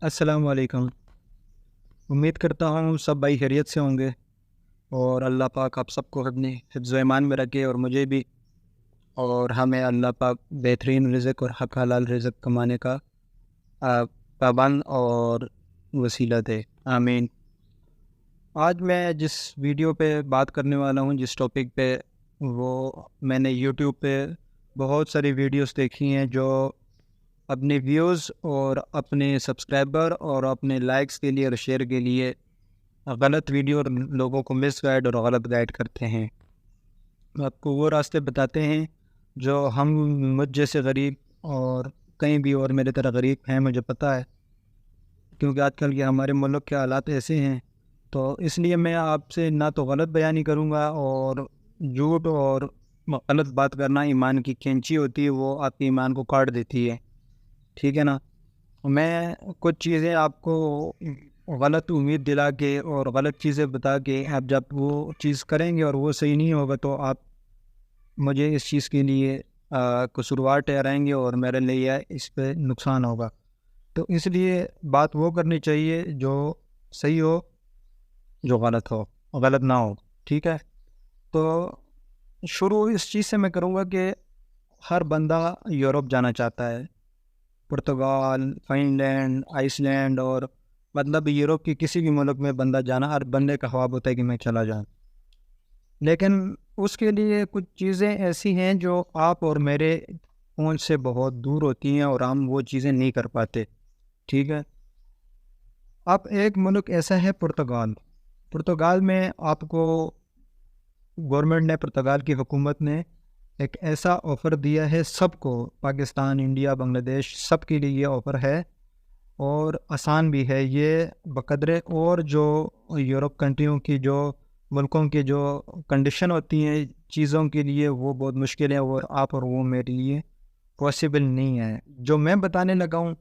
السلام علیکم۔ امید کرتا ہوں سب بھائی خیریت سے ہوں گے، اور اللہ پاک آپ سب کو اپنے حفظ و ایمان میں رکھے، اور مجھے بھی، اور ہمیں اللہ پاک بہترین رزق اور حق حلال رزق کمانے کا پابند اور وسیلہ دے، آمین۔ آج میں جس ویڈیو پہ بات کرنے والا ہوں، جس ٹاپک پہ، وہ میں نے یوٹیوب پہ بہت ساری ویڈیوز دیکھی ہیں جو اپنے ویوز اور اپنے سبسکرائبر اور اپنے لائکس کے لیے اور شیئر کے لیے غلط ویڈیو اور لوگوں کو مس گائیڈ اور غلط گائیڈ کرتے ہیں۔ آپ کو وہ راستے بتاتے ہیں جو ہم مجھ جیسے غریب اور کہیں بھی اور میرے طرح غریب ہیں، مجھے پتہ ہے، کیونکہ آج کل کے ہمارے ملک کے حالات ایسے ہیں۔ تو اس لیے میں آپ سے نہ تو غلط بیانی کروں گا، اور جھوٹ اور غلط بات کرنا ایمان کی کینچی ہوتی ہے، وہ آپ کے ایمان کو کاٹ دیتی ہے، ٹھیک ہے نا۔ میں کچھ چیزیں آپ کو غلط امید دلا کے اور غلط چیزیں بتا کے، آپ جب وہ چیز کریں گے اور وہ صحیح نہیں ہوگا تو آپ مجھے اس چیز کے لیے قصوروار ٹھہرائیں گے، اور میرے لیے اس پہ نقصان ہوگا۔ تو اس لیے بات وہ کرنی چاہیے جو صحیح ہو، جو غلط ہو، غلط نہ ہو، ٹھیک ہے۔ تو شروع اس چیز سے میں کروں گا کہ ہر بندہ یورپ جانا چاہتا ہے، Portugal, Finland, Iceland, اور مطلب یورپ کی کسی بھی ملک میں بندہ جانا ہر بندے کا خواب ہوتا ہے کہ میں چلا جاؤں، لیکن اس کے لیے کچھ چیزیں ایسی ہیں جو آپ اور میرے پہنچ سے بہت دور ہوتی ہیں، اور ہم وہ چیزیں نہیں کر پاتے، ٹھیک ہے۔ اب ایک ملک ایسا ہے پرتگال۔ پرتگال میں آپ کو گورنمنٹ نے، پرتگال کی حکومت نے ایک ایسا آفر دیا ہے سب کو، پاکستان، انڈیا، بنگلہ دیش، سب کے لیے یہ آفر ہے، اور آسان بھی ہے یہ بقدرے، اور جو یورپ کنٹریوں کی، جو ملکوں کی جو کنڈیشن ہوتی ہیں چیزوں کے لیے، وہ بہت مشکل ہے، اور آپ اور وہ میرے لیے پاسبل نہیں ہے جو میں بتانے لگا ہوں،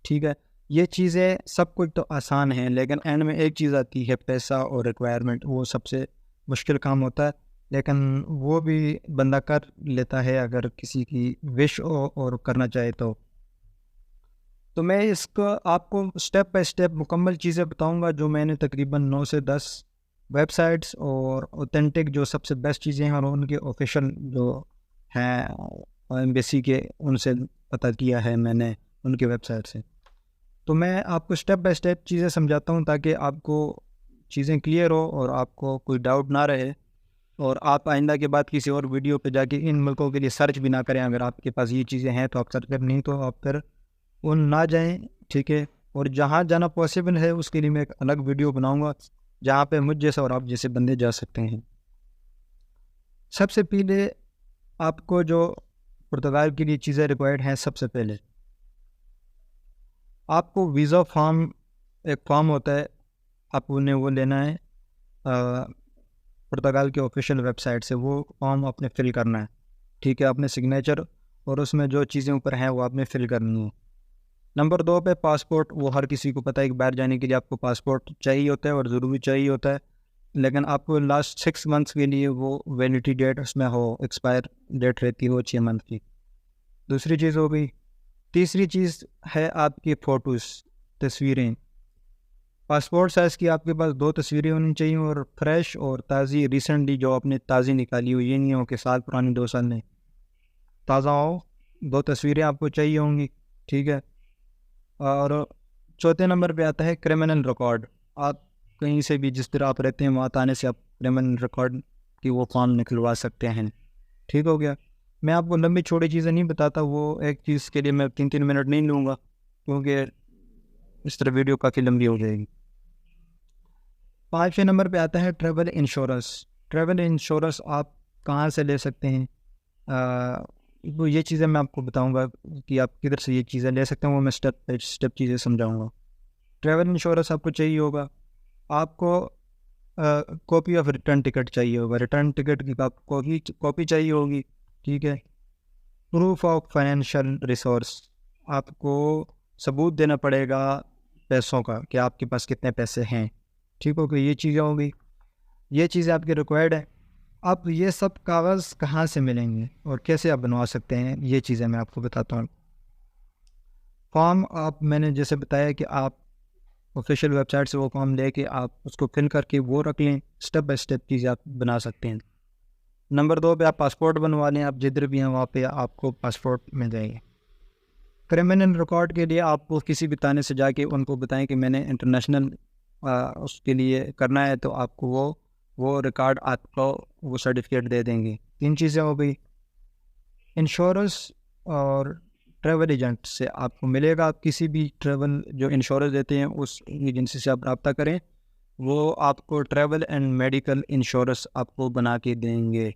ٹھیک ہے۔ یہ چیزیں سب کچھ تو آسان ہیں، لیکن اینڈ میں ایک چیز آتی ہے، پیسہ اور ریکوائرمنٹ، وہ سب سے مشکل کام ہوتا ہے، لیکن وہ بھی بندہ کر لیتا ہے اگر کسی کی وش ہو اور کرنا چاہے تو میں اس کو آپ کو سٹیپ بائی سٹیپ مکمل چیزیں بتاؤں گا، جو میں نے تقریباً 9 سے 10 ویب سائٹس اور اوتھینٹک جو سب سے بیسٹ چیزیں ہیں، اور ان کے آفیشیل جو ہیں ایمبیسی کے، ان سے پتہ کیا ہے میں نے، ان کے ویب سائٹ سے۔ تو میں آپ کو سٹیپ بائی سٹیپ چیزیں سمجھاتا ہوں تاکہ آپ کو چیزیں کلیئر ہو اور آپ کو کوئی ڈاؤٹ نہ رہے، اور آپ آئندہ کے بعد کسی اور ویڈیو پہ جا کے ان ملکوں کے لیے سرچ بھی نہ کریں۔ اگر آپ کے پاس یہ چیزیں ہیں تو آپ سرچ کریں، نہیں تو آپ پھر ان نہ جائیں، ٹھیک ہے۔ اور جہاں جانا پاسبل ہے اس کے لیے میں ایک الگ ویڈیو بناؤں گا جہاں پہ مجھ جیسا اور آپ جیسے بندے جا سکتے ہیں۔ سب سے پہلے آپ کو جو پرتگال کے لیے چیزیں ریکوائرڈ ہیں، سب سے پہلے آپ کو ویزا فارم، ایک فارم ہوتا ہے، آپ نے وہ لینا ہے پرتگال کے آفیشیل ویب سائٹ سے، وہ فارم آپ نے فل کرنا ہے، ٹھیک ہے، اپنے سگنیچر اور اس میں جو چیزیں اوپر ہیں وہ آپ نے فل کرنی ہیں۔ نمبر 2 پہ پاسپورٹ، وہ ہر کسی کو پتہ ہے کہ باہر جانے کے لیے آپ کو پاسپورٹ چاہیے ہوتا ہے، اور ضروری چاہیے ہوتا ہے، لیکن آپ کو لاسٹ 6 منتھس کے لیے وہ ویلڈٹی ڈیٹ اس میں ہو، ایکسپائر ڈیٹ رہتی ہو 6 منتھ کی۔ دوسری چیز ہو گئی۔ تیسری چیز ہے آپ کی فوٹوز، تصویریں۔ پاسپورٹ سائز کی آپ کے پاس 2 تصویریں ہونی چاہیے، اور فریش اور تازی، ریسنٹلی جو آپ نے تازی نکالی ہو، یہ نہیں ہو کہ سال پرانی 2 سال نہیں، تازہ ہو، 2 تصویریں آپ کو چاہیے ہوں گی، ٹھیک ہے۔ اور چوتھے نمبر پہ آتا ہے کرمنل ریکارڈ۔ آپ کہیں سے بھی جس طرح آپ رہتے ہیں وہاں آنے سے آپ کرمنل ریکارڈ کی وہ فارم نکلوا سکتے ہیں، ٹھیک ہو گیا۔ میں آپ کو لمبی چھوٹی چیزیں نہیں بتاتا، وہ ایک چیز کے لیے میں 3 منٹ نہیں لوں گا، کیونکہ اس طرح ویڈیو کافی لمبی ہو جائے گی۔ 5ویں نمبر پہ آتا ہے ٹریول انشورنس۔ ٹریول انشورنس آپ کہاں سے لے سکتے ہیں، وہ یہ چیزیں میں آپ کو بتاؤں گا کہ آپ کدھر سے یہ چیزیں لے سکتے ہیں، وہ میں سٹیپ بائی سٹیپ چیزیں سمجھاؤں گا۔ ٹریول انشورنس آپ کو چاہیے ہوگا، آپ کو کاپی آف ریٹرن ٹکٹ چاہیے ہوگا، ریٹرن ٹکٹ کی کاپی چاہیے ہوگی، ٹھیک ہے۔ پروف آف فائنینشیل ریسورس، آپ کو ثبوت دینا پڑے گا پیسوں کا کہ آپ کے پاس کتنے پیسے ہیں، ٹھیک ہو گئی۔ یہ چیزیں ہوں گی، یہ چیزیں آپ کے ریکوائرڈ ہیں۔ اب یہ سب کاغذ کہاں سے ملیں گے اور کیسے آپ بنوا سکتے ہیں، یہ چیزیں میں آپ کو بتاتا ہوں۔ فارم آپ میں نے جیسے بتایا کہ آپ آفیشیل ویب سائٹ سے وہ فارم لے کے آپ اس کو فل کر کے وہ رکھ لیں، اسٹیپ بائی اسٹیپ چیزیں آپ بنا سکتے ہیں۔ نمبر 2 پہ آپ پاسپورٹ بنوا لیں، آپ جدھر بھی ہیں وہاں پہ آپ کو پاسپورٹ مل جائے گا۔ کرمنل ریکارڈ کے لیے آپ کو کسی بھی تانے سے جا کے ان کو بتائیں کہ میں نے انٹرنیشنل اس کے لیے کرنا ہے، تو آپ کو وہ ریکارڈ آپ کو وہ سرٹیفکیٹ دے دیں گے۔ 3 چیزیں ہو گئی۔ انشورنس اور ٹریول ایجنٹ سے آپ کو ملے گا، آپ کسی بھی ٹریول جو انشورنس دیتے ہیں اس ایجنسی سے آپ رابطہ کریں، وہ آپ کو ٹریول اینڈ میڈیکل انشورنس آپ کو بنا کے دیں گے،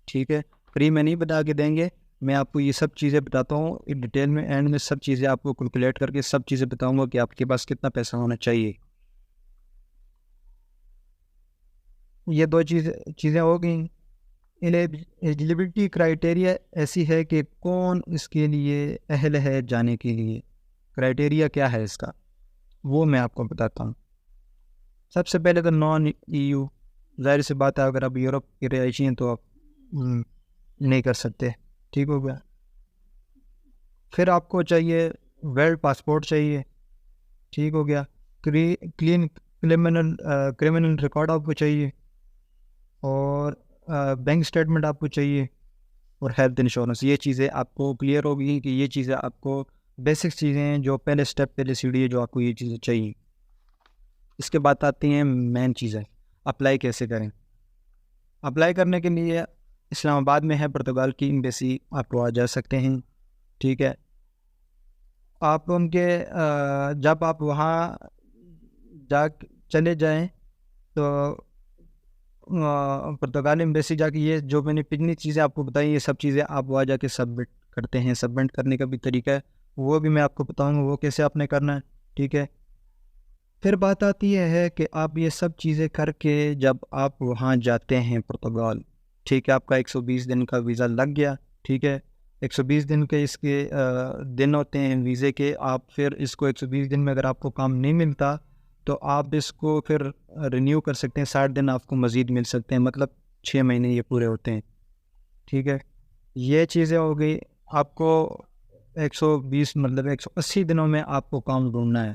ٹھیک ہے؟ فری میں نہیں بنا کے دیں گے، میں آپ کو یہ سب چیزیں بتاتا ہوں ڈیٹیل میں، اینڈ میں سب چیزیں آپ کو کیلکولیٹ کر کے سب چیزیں بتاؤں گا کہ آپ کے پاس کتنا پیسہ ہونا چاہیے۔ یہ 2 چیزیں ہو گئیں۔ ایلیجیبلٹی کرائیٹیریا ایسی ہے کہ کون اس کے لیے اہل ہے جانے کے لیے، کرائیٹیریا کیا ہے اس کا، وہ میں آپ کو بتاتا ہوں۔ سب سے پہلے تو نان EU، ظاہر سی بات ہے اگر آپ یورپ کے رہائشی ہیں تو آپ نہیں کر سکتے، ٹھیک ہو گیا۔ پھر آپ کو چاہیے ورلڈ پاسپورٹ چاہیے، ٹھیک ہو گیا۔ کلین کرمنل ریکارڈ آپ کو چاہیے، اور بینک سٹیٹمنٹ آپ کو چاہیے، اور ہیلتھ انشورنس۔ یہ چیزیں آپ کو کلیئر ہوگی کہ یہ چیزیں آپ کو بیسک چیزیں ہیں، جو پہلے سٹیپ پہلے سیڑھی ہے جو آپ کو یہ چیزیں چاہیے۔ اس کے بعد آتی ہیں مین چیزیں، اپلائی کیسے کریں۔ اپلائی کرنے کے لیے اسلام آباد میں ہے پرتگال کی ایمبیسی، آپ وہاں جا سکتے ہیں، ٹھیک ہے۔ آپ ان کے جب آپ وہاں چلے جائیں تو پرتگال ایمبیسی جا کے یہ جو میں نے پچھلی چیزیں آپ کو بتائی، یہ سب چیزیں آپ وہاں جا کے سبمٹ کرتے ہیں۔ سبمٹ کرنے کا بھی طریقہ ہے، وہ بھی میں آپ کو بتاؤں گا وہ کیسے آپ نے کرنا ہے، ٹھیک ہے۔ پھر بات آتی ہے کہ آپ یہ سب چیزیں کر کے جب آپ وہاں جاتے ہیں پرتگال، ٹھیک ہے، آپ کا 120 دن کا ویزا لگ گیا، ٹھیک ہے۔ 120 دن کے اس کے دن ہوتے ہیں ویزے کے، آپ پھر اس کو 120 دن میں اگر آپ کو کام نہیں ملتا تو آپ اس کو پھر رینیو کر سکتے ہیں، 60 دن آپ کو مزید مل سکتے ہیں، مطلب 6 مہینے یہ پورے ہوتے ہیں، ٹھیک ہے۔ یہ چیزیں ہو گئی۔ آپ کو 120 مطلب 180 دنوں میں آپ کو کام ڈھونڈنا ہے،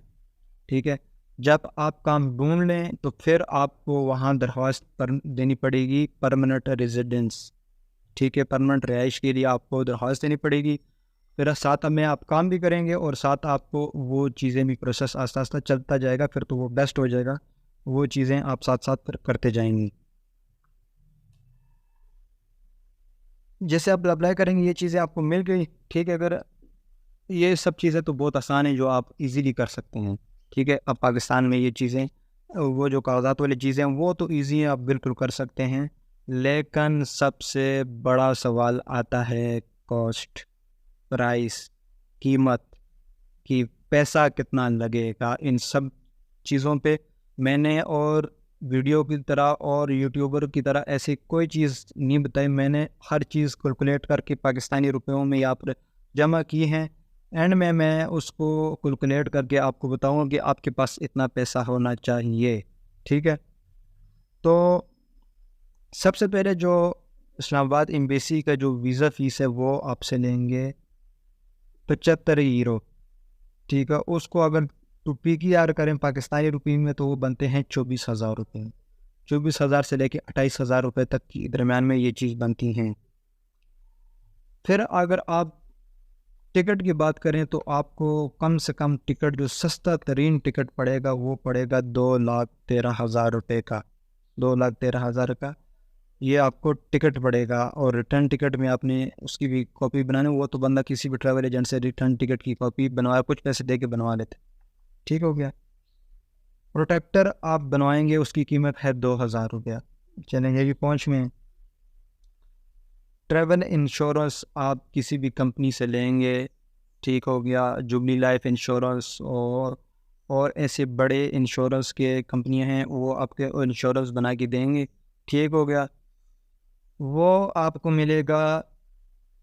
ٹھیک ہے۔ جب آپ کام ڈھونڈ لیں تو پھر آپ کو وہاں درخواست دینی پڑے گی پرماننٹ ریزیڈنس، ٹھیک ہے، پرماننٹ رہائش کے لیے آپ کو درخواست دینی پڑے گی۔ پھر ساتھ میں آپ کام بھی کریں گے اور ساتھ آپ کو وہ چیزیں بھی پروسیس آہستہ آہستہ چلتا جائے گا، پھر تو وہ بیسٹ ہو جائے گا، وہ چیزیں آپ ساتھ ساتھ پھر کرتے جائیں گی۔ جیسے آپ اپلائی کریں گے یہ چیزیں آپ کو مل گئی، ٹھیک ہے۔ اگر یہ سب چیزیں تو بہت آسان ہیں جو آپ ایزیلی کر سکتے ہیں، ٹھیک ہے۔ اب پاکستان میں یہ چیزیں وہ جو کاغذات والی چیزیں ہیں وہ تو ایزی ہیں، آپ بالکل کر سکتے ہیں، لیکن سب سے بڑا سوال آتا ہے کاسٹ، پرائس، قیمت کی، پیسہ کتنا لگے گا ان سب چیزوں پہ۔ میں نے اور ویڈیو کی طرح اور یوٹیوبر کی طرح ایسی کوئی چیز نہیں بتائی، میں نے ہر چیز کیلکولیٹ کر کے پاکستانی روپیوں میں یہاں پر جمع کی ہیں، اینڈ میں اس کو کیلکولیٹ کر کے آپ کو بتاؤں کہ آپ کے پاس اتنا پیسہ ہونا چاہیے، ٹھیک ہے۔ تو سب سے پہلے جو اسلام آباد ایمبیسی کا جو ویزا فیس ہے وہ آپ سے لیں گے 75 یورو، ٹھیک ہے۔ اس کو اگر PKR کریں پاکستانی روپے میں تو وہ بنتے ہیں 24,000 روپے، 24,000 سے لے کے 28,000 روپے تک کی درمیان میں یہ چیز بنتی ہیں۔ پھر اگر آپ ٹکٹ کی بات کریں تو آپ کو کم سے کم ٹکٹ جو سستا ترین ٹکٹ پڑے گا وہ پڑے گا 2,13,000 روپے کا، 2,13,000 کا یہ آپ کو ٹکٹ پڑے گا۔ اور ریٹرن ٹکٹ میں آپ نے اس کی بھی کاپی بنانی، وہ تو بندہ کسی بھی ٹریول ایجنٹ سے ریٹرن ٹکٹ کی کاپی بنوایا، کچھ پیسے دے کے بنوا لیتے، ٹھیک ہو گیا۔ پروٹیکٹر آپ بنوائیں گے اس کی قیمت ہے 2,000 روپیہ، چلیں یہ بھی پہنچ میں۔ ٹریول انشورنس آپ کسی بھی کمپنی سے لیں گے، ٹھیک ہو گیا، جبلی لائف انشورنس اور ایسے بڑے انشورنس کے کمپنیاں ہیں وہ آپ کے انشورنس بنا کے دیں گے، ٹھیک ہو گیا۔ وہ آپ کو ملے گا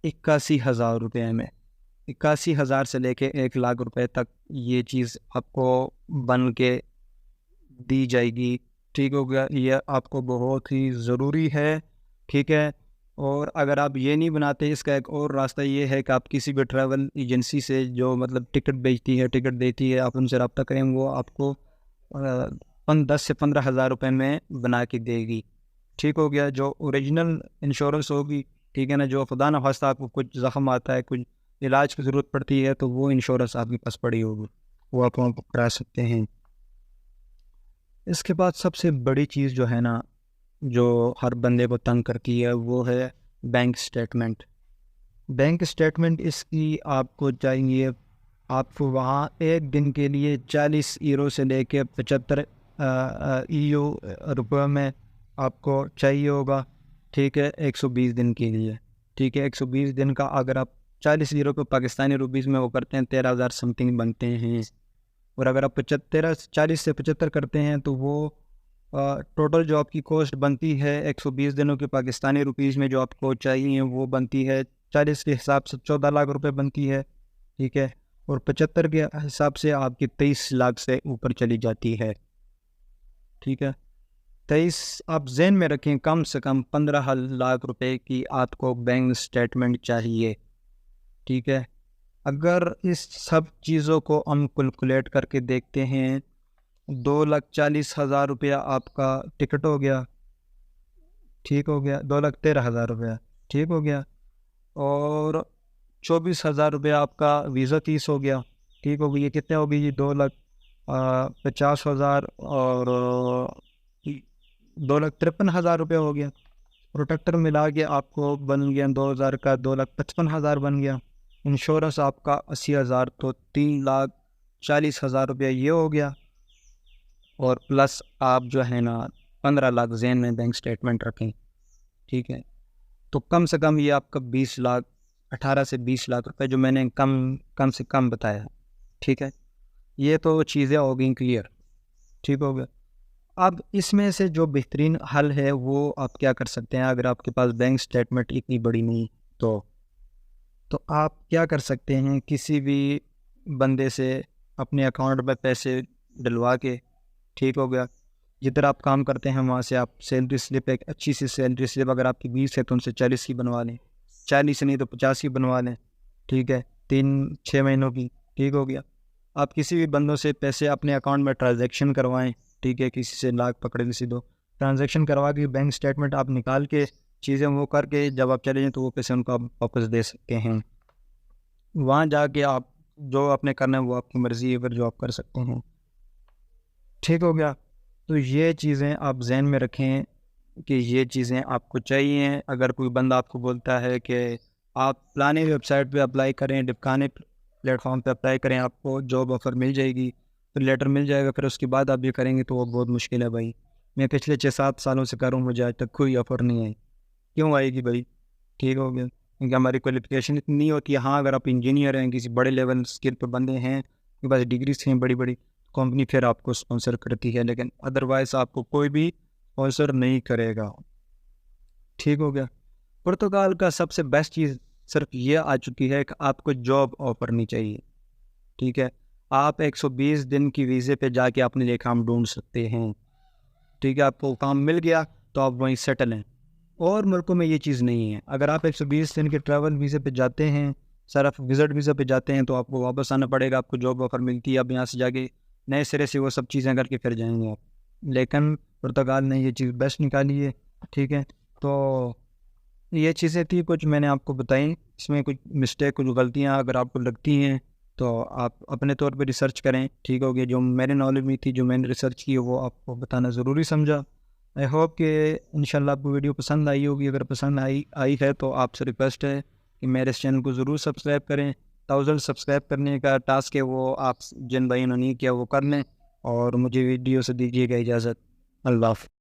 81,000 روپے میں، 81,000 سے لے کے 1,00,000 روپے تک یہ چیز آپ کو بن کے دی جائے گی، ٹھیک ہو گیا۔ یہ آپ کو بہت ہی ضروری ہے، ٹھیک ہے۔ اور اگر آپ یہ نہیں بناتے، اس کا ایک اور راستہ یہ ہے کہ آپ کسی بھی ٹریول ایجنسی سے جو مطلب ٹکٹ بیچتی ہے، ٹکٹ دیتی ہے، آپ ان سے رابطہ کریں، وہ آپ کو 10 سے 15 ہزار روپے میں بنا کے دے گی. ٹھیک ہو گیا. جو اوریجنل انشورنس ہوگی، ٹھیک ہے نا، جو خدا نخواستہ آپ کو کچھ زخم آتا ہے، کچھ علاج کی ضرورت پڑتی ہے، تو وہ انشورنس آپ کے پاس پڑی ہوگی، وہ آپ وہاں کرا سکتے ہیں. اس کے بعد سب سے بڑی چیز جو ہے نا، جو ہر بندے کو تنگ کرتی ہے، وہ ہے بینک سٹیٹمنٹ. بینک سٹیٹمنٹ اس کی آپ کو چاہیے. آپ کو وہاں ایک دن کے لیے 40 یورو سے لے کے 75 EU روپے میں آپ کو چاہیے ہوگا. ٹھیک ہے، 120 دن کے لیے. ٹھیک ہے، 120 دن کا اگر آپ 40 یورو کو پاکستانی روپیز میں وہ کرتے ہیں، 13,000 سم تھنگ بنتے ہیں. اور اگر آپ 40 سے 75 کرتے ہیں تو وہ ٹوٹل جو آپ کی کوسٹ بنتی ہے 120 دنوں کے پاکستانی روپیز میں جو آپ کو چاہیے، وہ بنتی ہے 40 کے حساب سے 14 لاکھ روپے بنتی ہے. ٹھیک ہے، اور 75 کے حساب سے آپ کی 23 لاکھ سے اوپر چلی جاتی ہے. ٹھیک ہے، 23 آپ ذہن میں رکھیں، کم سے کم 15 لاکھ روپے کی آپ کو بینک سٹیٹمنٹ چاہیے. ٹھیک ہے، اگر اس سب چیزوں کو ہم کیلکولیٹ کر کے دیکھتے ہیں، 2,40,000 روپیہ آپ کا ٹکٹ ہو گیا. ٹھیک ہو گیا، 2,13,000 روپیہ. ٹھیک ہو گیا، اور 24,000 روپیہ آپ کا ویزا فیس ہو گیا. ٹھیک ہو گئی. یہ کتنے ہو گئی جی؟ 2,50,000 اور 2,53,000 روپیہ ہو گیا. پروٹیکٹر ملا کے آپ کو بن گیا 2,000 کا 2,55,000 بن گیا. انشورنس آپ کا 80,000، تو 3,40,000 روپیہ یہ ہو گیا. اور پلس آپ جو ہے نا 15 لاکھ ذہن میں بینک سٹیٹمنٹ رکھیں. ٹھیک ہے، تو کم سے کم یہ آپ کا 20 لاکھ، 18 سے 20 لاکھ روپے جو میں نے کم سے کم بتایا. ٹھیک ہے، یہ تو چیزیں ہو گئیں کلیئر. ٹھیک ہو گیا. اب اس میں سے جو بہترین حل ہے وہ آپ کیا کر سکتے ہیں، اگر آپ کے پاس بینک سٹیٹمنٹ اتنی بڑی نہیں تو آپ کیا کر سکتے ہیں، کسی بھی بندے سے اپنے اکاؤنٹ میں پیسے ڈلوا کے، ٹھیک ہو گیا، جدھر آپ کام کرتے ہیں وہاں سے آپ سیلری سلپ، ایک اچھی سی سیلری سلپ، اگر آپ کی 20 ہے تو ان سے 40 کی بنوا لیں، 40 نہیں تو 50 کی بنوا لیں. ٹھیک ہے، 3-6 مہینوں کی. ٹھیک ہو گیا. آپ کسی بھی بندوں سے پیسے اپنے اکاؤنٹ میں ٹرانزیکشن کروائیں. ٹھیک ہے، کسی سے لاکھ پکڑے، کسی دو ٹرانزیکشن کروا کے بینک سٹیٹمنٹ آپ نکال کے چیزیں وہ کر کے جب آپ چلے جائیں تو وہ پیسے ان کو آپ واپس دے سکتے ہیں. وہاں جا کے آپ جو آپ نے کرنا ہے وہ آپ کی مرضی ہے، اگر جو آپ کر سکتے ہیں. ٹھیک ہو گیا. تو یہ چیزیں آپ ذہن میں رکھیں کہ یہ چیزیں آپ کو چاہیے. اگر کوئی بندہ آپ کو بولتا ہے کہ آپ فلانے ویب سائٹ پہ اپلائی کریں، ڈپکانے پلیٹ فارم پہ اپلائی کریں، آپ کو جاب آفر مل جائے گی، پھر لیٹر مل جائے گا، پھر اس کے بعد آپ یہ کریں گے، تو وہ بہت مشکل ہے بھائی. میں پچھلے 6-7 سالوں سے کر رہا ہوں، مجھے آج تک کوئی آفر نہیں آئی. کیوں آئے گی بھائی؟ ٹھیک ہو گیا، کیونکہ ہماری کوالیفیکیشن اتنی نہیں ہوتی ہے. ہاں، اگر آپ انجینئر ہیں، کسی بڑے لیول اسکل پہ بندے ہیں، آپ کے پاس ڈگریز ہیں بڑی بڑی، کمپنی پھر آپ کو اسپانسر کرتی ہے، لیکن ادروائز آپ کو کوئی بھی اسپانسر نہیں کرے گا. ٹھیک ہو گیا. پرتگال کا سب سے بیسٹ چیز صرف یہ آ چکی ہے کہ آپ کو جاب آفر نہیں چاہیے. ٹھیک ہے، آپ 120 دن کی ویزے پہ جا کے اپنے لیے کام ڈھونڈ سکتے ہیں. ٹھیک ہے، آپ کو کام مل گیا تو آپ وہیں سیٹل ہیں. اور ملکوں میں یہ چیز نہیں ہے. اگر آپ 120 دن کے ٹریول ویزے پہ جاتے ہیں، صرف وزٹ ویزا پہ جاتے ہیں، تو آپ کو واپس آنا پڑے گا. آپ کو جاب آفر ملتی ہے، اب یہاں سے جا کے نئے سرے سے وہ سب چیزیں کر کے پھر جائیں گے آپ. لیکن پرتگال نے یہ چیز بیسٹ نکالی ہے. ٹھیک ہے، تو یہ چیزیں تھی کچھ میں نے آپ کو بتائیں. اس میں کچھ مسٹیک، کچھ غلطیاں اگر آپ کو لگتی ہیں تو آپ اپنے طور پہ ریسرچ کریں. ٹھیک ہو گیا. جو میرے نالج میں تھی، جو میں نے ریسرچ کی، وہ آپ کو بتانا ضروری سمجھا. آئی ہوپ کہ انشاءاللہ آپ کو ویڈیو پسند آئی ہوگی. اگر پسند آئی ہے تو آپ سے ریکویسٹ ہے کہ میرے اس چینل کو ضرور سبسکرائب کریں. 1000 سبسکرائب کرنے کا ٹاسک ہے، وہ آپ جن بھائیوں نے نہیں کیا وہ کر لیں. اور مجھے ویڈیو سے دیجیے گا اجازت. اللہ حافظ.